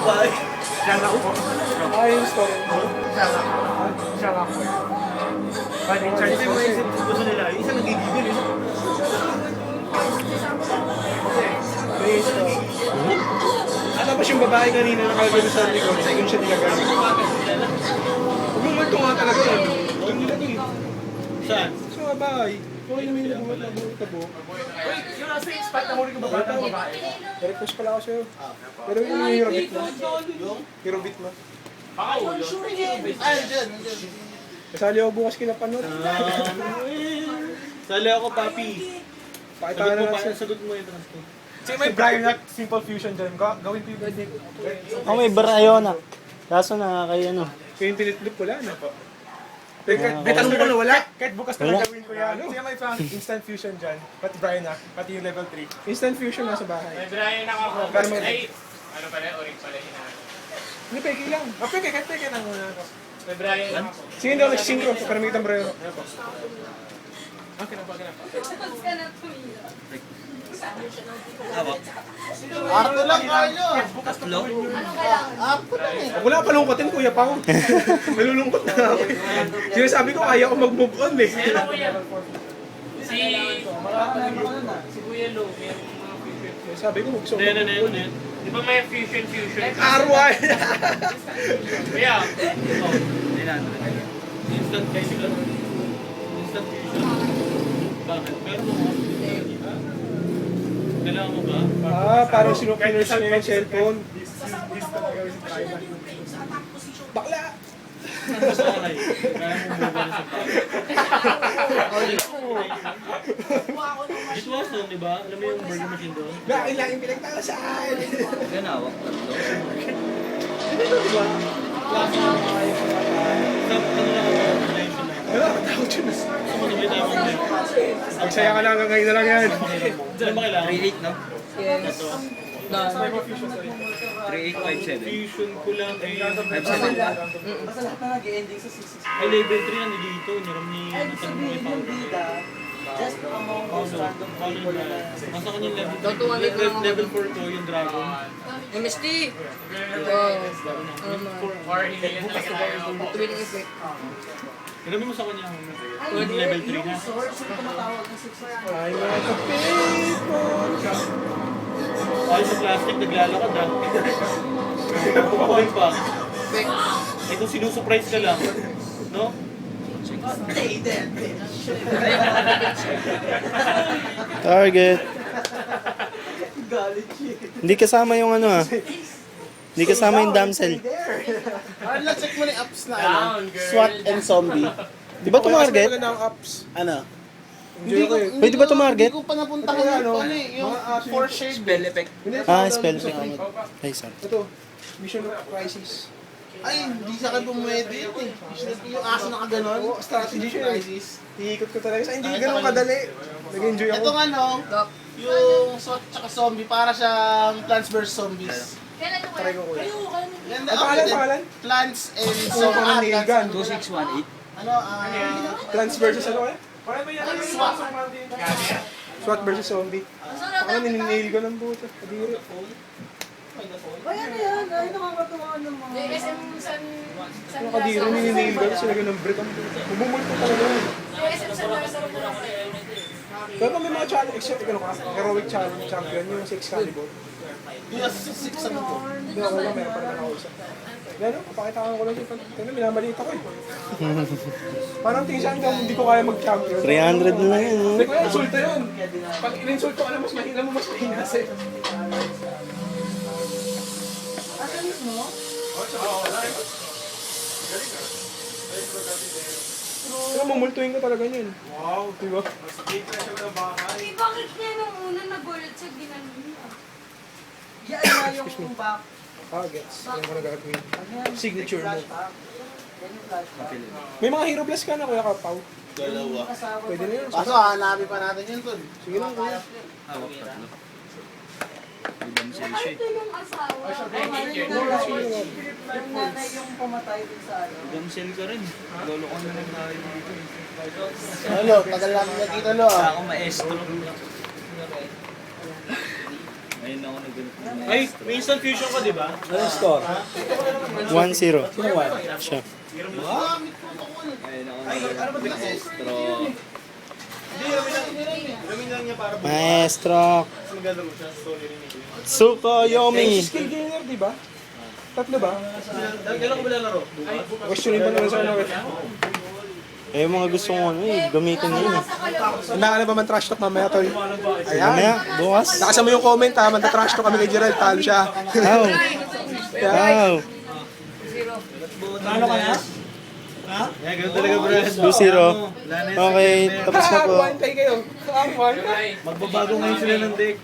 Siya nga po. Ayun, story. Siya nga po. But in charge po siya. Gusto nila, isa nagigigil eh. Please, At tapos yung babae kanina nakalagay sa likod, sa yun siya nilagamit. Huwag mong multo nga talaga eh. Doon nila doon. Saan? Sa babae. Okay naman yung nabuhat na buhat na buhat. Yung nasa spot na huli ko ba ng babae? Request pala ako sa'yo. Pero yun yung hirobit mo. Hirobit mo. Baka ulo. Ay, dyan. Kasali ako bukas kila Panot. Sali ako, papi. Pakita Sagot na mo lang pa, siya. sagot mo yung transport. Sige, may Brian at Simple Fusion dyan. Gawin ko yung pwede. Oh, may Barayona. Kaso nakakay ano. Kaya yung tinitloop wala na. May tanong ko na wala. Kahit bukas na Wala. lang gawin ko yan. Sige, may Instant Fusion dyan. Pati Brian na. Pati yung level 3. Instant fusion nasa bahay. May Brian ako. Pero may- Ay, ano pala, orig pala hinahanap. Hindi, peke lang. Okay, kahit peke lang muna ako. May Brian ako. Sige, hindi ako nagsynchro. Para may kitang brero. Okay na pa, okay na pa. Arto lang kayo. Huwag wala palungkotin, Kuya Pao. Malulungkot na ako. Sige, sabi ko, kaya ko mag-move on eh. Ano kuya? Si Kuya Lo, may mga fusion. Sabi ko, gusto ko Ano mag-move on eh. Di ba may fusion? Arway! Kuya, Instant kayo lang. Instant fusion. Bakit? Meron mo ba? Kailangan mo ba? Parang sinukiners niya yung cellphone. Bakla! Basta okay. Kaya mo move on sa papi. It was doon, di ba? Alam mo yung burger machine doon? Bakit lang yung pinagtalasaan? Ganawak. Hindi to, di ba? Sa ano lang ako, nation na yun. Wala, takot yun. Sumasabay tayo mga ngayon. Magsaya ka lang hanggang ngayon na lang yan. Ano ba kailangan? 3.8 no? Yes. No. 3.857. Fusion ko lang ay... 57 lang. Basta lahat na nag-ending sa 666. Ay, level 3 yan dito. Niram ni... Ay, ibig sabihin yung bida, just among those random people na Nasa kanyang level Don't to want it lang. level 4 ko yung dragon. MST! or hindi yan talaga. Twin effect. Hiramin mo sa kanya Ay, yung hindi. level 3 Yung na. source yung tumatawag ng 666. Ay, mga ka-people. Ay, sa plastic, naglalakad ah. Pupukuhin pa. Effect. Ito sinusurprise ka lang. No? Stay dead, bitch. Target. Galit shit. Hindi kasama yung ano ah. Hindi kasama yung damsel. Arla, check mo na yung apps na Down, girl. SWAT and zombie. Di ba tumarget? Maganda ang apps. Ano? Enjoy ko eh. Pwede ba tumarget? Hindi ko pa napuntahan Ito, yung ano, ano eh, yung mga aso four yung- shade. Spell effect. Hindi, Spell sa check. free. Ay, sorry. Ito, Mission of Crisis. Ay, hindi sa akin pumwede yun eh. Yung aso na kaganon. Oo, strategy siya eh. Crisis. Iikot ko talaga. Sa hindi ganun kadali. Nag-enjoy ako. Itong ano, yung SWAT tsaka zombie, para siyang Plants vs. Zombies. Try ko kuya. Ganda Ang pangalan, din. pangalan? Plants and Kuha ko ng nail gun. 2618. Ano, Plants versus ano kaya? Wala ba yan? SWAT. SWAT versus zombie. Ano, nininail ko ng buto. Kadiri. Ay, ano yan? Ay, nakakatawa naman. SM San Ano kadiri, nininail ko. Tapos nilagyan ng brick ang buto. Bumumulto talaga yun. SM San Lazaro. Pero may mga challenge, except ano ka, heroic challenge champion, yung 6 Excalibur. Yung 6 ano to. Hindi ako lang, meron pa naman ako isa. Gano, papakita ko lang yung tingnan, minamaliit ako eh. Parang tingin siya hindi ko kaya mag-champion. 300 na lang yan. oh. Hindi ko yung insulto yun. Pag in-insult ko, alam mas mahina mo, mas mahina sa'yo. Asan mismo? Pero mumultuin ko talaga yun. Wow. Diba? Mas big pressure ng bakal. Eh, bakit niya nung una nagulat siya ginano niya? Yan na yung back. Gets. Yan ko na gagawin. Ano yan? Signature mo. Flashback. Yan yung flashback. May mga hero blast ka na, Kuya Kapaw. Dalawa. Kasama Pwede na yun. Kaso hanapin pa natin yun tol. Sige lang, Kuya. Hawak tatlo. Ano ito yung asawa? Yung nanay yung pumatay din sa ano. Damsel ka rin. Lolo ko na lang tayo dito. Ano, tagal namin nakita lo ah. Ako maestro. Ngayon ako Ay, may instant fusion ka, di ba? Ano yung score? 1-0. Sino 1? Siya. Maestro. Ramin lang niya para Maestro. maganda mo siya. Story rin ito. Tsukuyomi. Skill gainer, di ba? Tatlo ba? Kailan ko ba lalaro? Questionin pa naman sa ano. Eh, mga gusto ko ano eh, gamitin nyo eh. Handa ka na ba man trash talk mamaya, tol? Ayan. Mamaya, bukas. Nakasama yung comment ha, manta-trash talk kami kay Gerald, talo siya. Wow. Wow. Ano ka na? Ha? Yeah, ganun talaga, Brad. 2-0. Okay, tapos na po. Kumain tayo kayo. Kumain. Magbabago ngayon sila ng deck.